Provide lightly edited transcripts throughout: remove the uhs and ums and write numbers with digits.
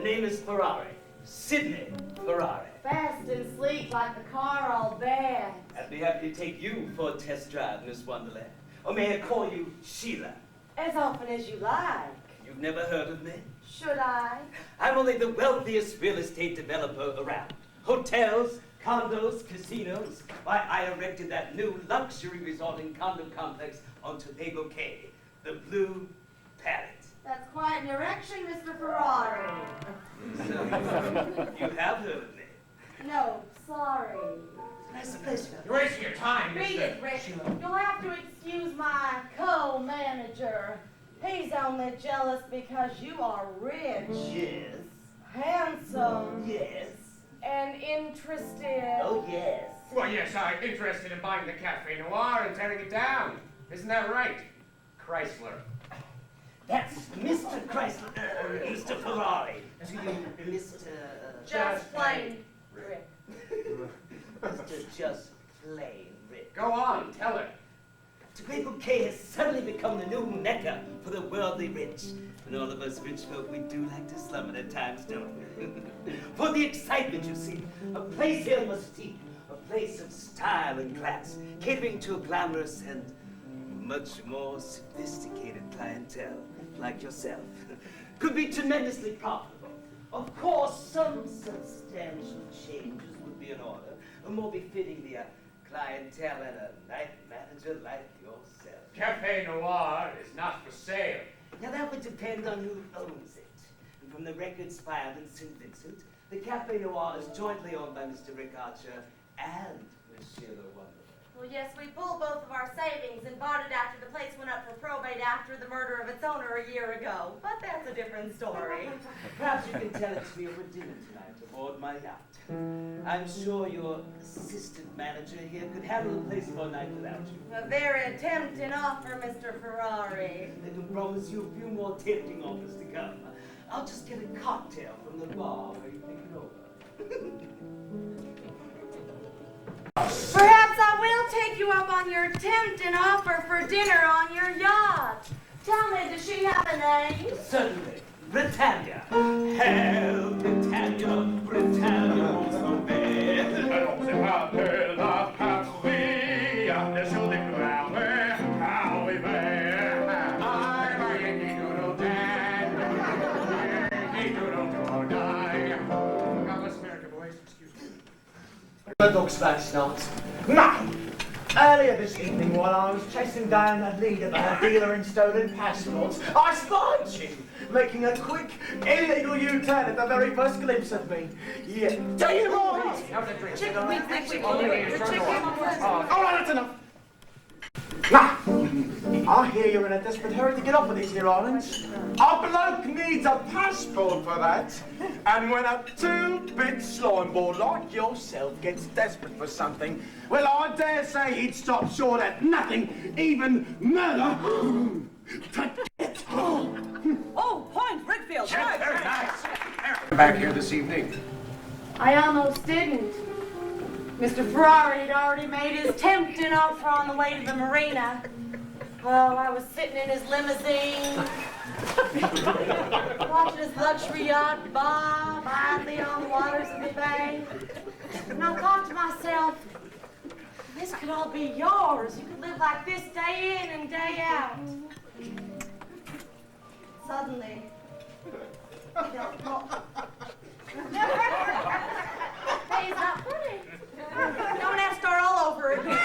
name is Ferrari. Sidney Ferrari. Fast and sleek like the car all bad. I'd be happy to take you for a test drive, Miss Wonderland. Or may I call you Sheila? As often as you like. You've never heard of me? Should I? I'm only the wealthiest real estate developer around. Hotels, condos, casinos. Why, I erected that new luxury resort and condo complex on Tobago Cay, the Blue Parrot. That's quite an erection, Mr. Ferrari. So, you have heard of me? No, sorry. Nice pleasure. You're wasting your time, Read it, Rick. You'll have to excuse my co-manager. He's only jealous because you are rich, Yes. handsome, Yes. and interested. Oh, yes. Well, yes, I'm interested in buying the Cafe Noir and tearing it down. Isn't that right? Chrysler. That's Mr. Chrysler, Mr. Ferrari. To you, Mr. Just plain Rick. Mr. Just Plain Rick. Go on, tell her. Tobago Cay has suddenly become the new mecca for the worldly rich. And all of us rich folk, we do like to slum it at times, don't we? For the excitement, you see. A place here must be a place of style and class, catering to a glamorous and much more sophisticated clientele, like yourself. Could be tremendously profitable. Of course, some substantial changes would be in order, more befitting the clientele and a night manager like yourself. Cafe Noir is not for sale. Now that would depend on who owns it. And from the records filed in St. Vincent, the Cafe Noir is jointly owned by Mr. Rick Archer and Miss Sheila Wonderland. Well, yes, we pulled both of our savings and bought it after the place went up for probate after the murder of its owner a year ago. But that's a different story. Perhaps you can tell it to me over dinner tonight aboard my yacht. I'm sure your assistant manager here could handle the place for a night without you. A very tempting offer, Mr. Ferrari. I can promise you a few more tempting offers to come. I'll just get a cocktail from the bar where you think it over. Perhaps I will take you up on your tempting offer for dinner on your yacht. Tell me, does she have a name? Certainly. Britannia. Hail Britannia, Britannia wants no bed. Allons, c'est pas de la patrie, de sur des flowers, how we bear. I'm a Yankee Doodle Dad, Yankee Doodle Die. God bless America, boys. Excuse me. The dog's last night. Now, earlier this evening while I was chasing down a lead about a dealer in stolen passports, I spied you making a quick, illegal U-turn at the very first glimpse of me. Yeah. Do you mind? Have a drink. Chicken wings next week. All right, that's enough. Now, I hear you're in a desperate hurry to get off of these here islands. A bloke needs a passport for that. And when a two-bit slime ball like yourself gets desperate for something, well, I dare say he'd stop short at nothing, even murder, to get Oh, point, Brickfield. Yeah, very nice. Back here this evening. I almost didn't. Mr. Ferrari had already made his tempting offer on the way to the marina. Well, I was sitting in his limousine, watching his luxury yacht bob idly on the waters of the bay. And I thought to myself, this could all be yours. You could live like this day in and day out. Suddenly, I felt lost. Hey, it's not funny. Don't have to start all over again.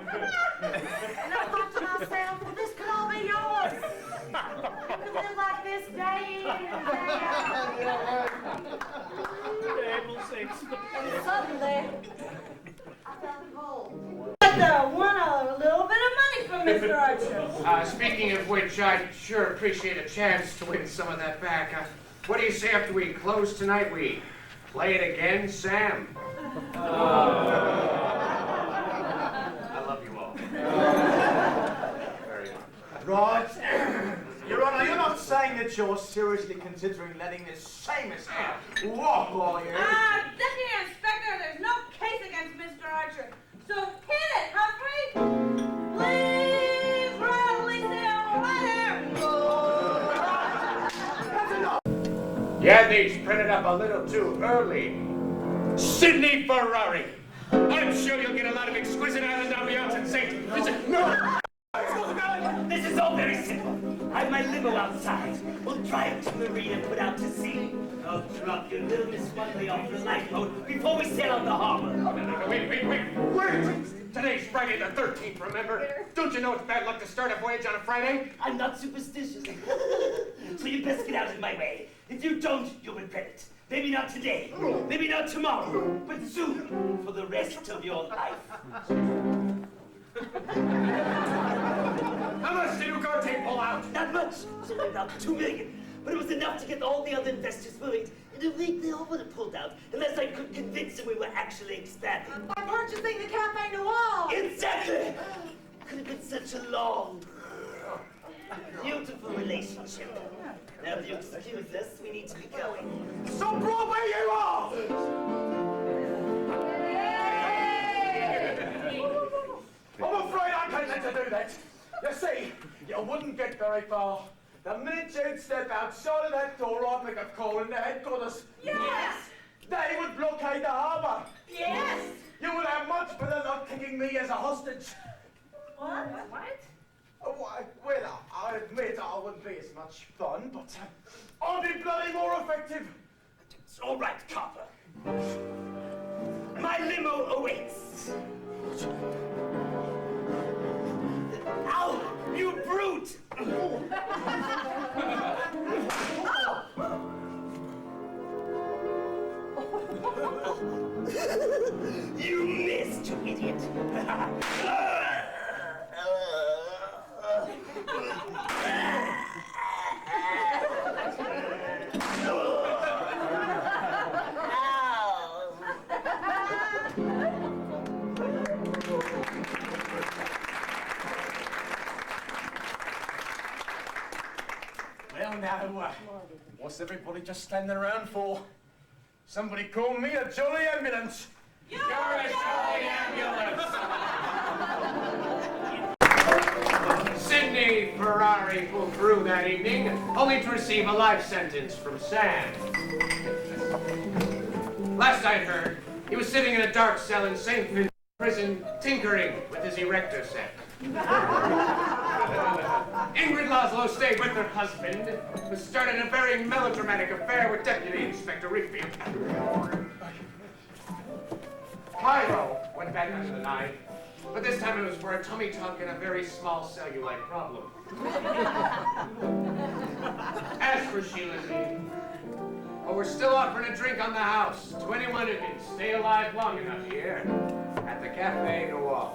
And I thought to myself, well, this could all be yours. You could live like this day in and day out. And suddenly, I felt cold. I won a little bit of money from Mr. Archer. Speaking of which, I'd sure appreciate a chance to win some of that back. What do you say after we close tonight, we play it again, Sam? I love you all. Very much. Right. Your Honor, you're not saying that you're seriously considering letting this Seamus here walk, are you? Deputy Inspector, there's no case against Mr. Archer. So hit it, Humphrey! You had these printed up a little too early. Sidney Ferrari. I'm sure you'll get a lot of exquisite island ambiance and say, no! This is all very simple. I have my limo outside. We'll drive to the marina and put out to sea. I'll drop your little Miss Monday off the lifeboat before we sail on the harbor. No, wait. Today's Friday the 13th, remember? Don't you know it's bad luck to start a voyage on a Friday? I'm not superstitious. So you best get out of my way. If you don't, you'll regret it. Maybe not today, maybe not tomorrow, but soon, for the rest of your life. How much did Ugarte pull out? Not much. It was only about $2 million. But it was enough to get all the other investors worried. In a week, they all would have pulled out, unless I could convince them we were actually expanding. By purchasing the Cafe Noir. Exactly! It could have been such a long, beautiful relationship. Now, if you excuse us, we need to be going. So Broadway you are! I'm afraid I can't let you do that. You see, you wouldn't get very far. The minute you'd step outside of that door, I'd make a call in the headquarters. Yes. They would blockade the harbour. Yes. You would have much better luck taking me as a hostage. What? Well, I admit I wouldn't be as much fun, but I'd be bloody more effective. It's all right, copper. My limo awaits. Ow! You brute! You missed, you idiot! Well, now, what's everybody just standing around for? Somebody call me a jolly ambulance. You're a jolly ambulance! Sidney Ferrari pulled through that evening, only to receive a life sentence from Sam. Last I'd heard, he was sitting in a dark cell in St. Vincent's prison, tinkering with his erector set. Ingrid Laszlo stayed with her husband, who started a very melodramatic affair with Deputy Inspector Redfield. Cairo went back under the knife, but this time it was for a tummy tuck and a very small cellulite problem. As for Sheila and me, well, we're still offering a drink on the house to anyone who can stay alive long enough here at the Cafe Noir.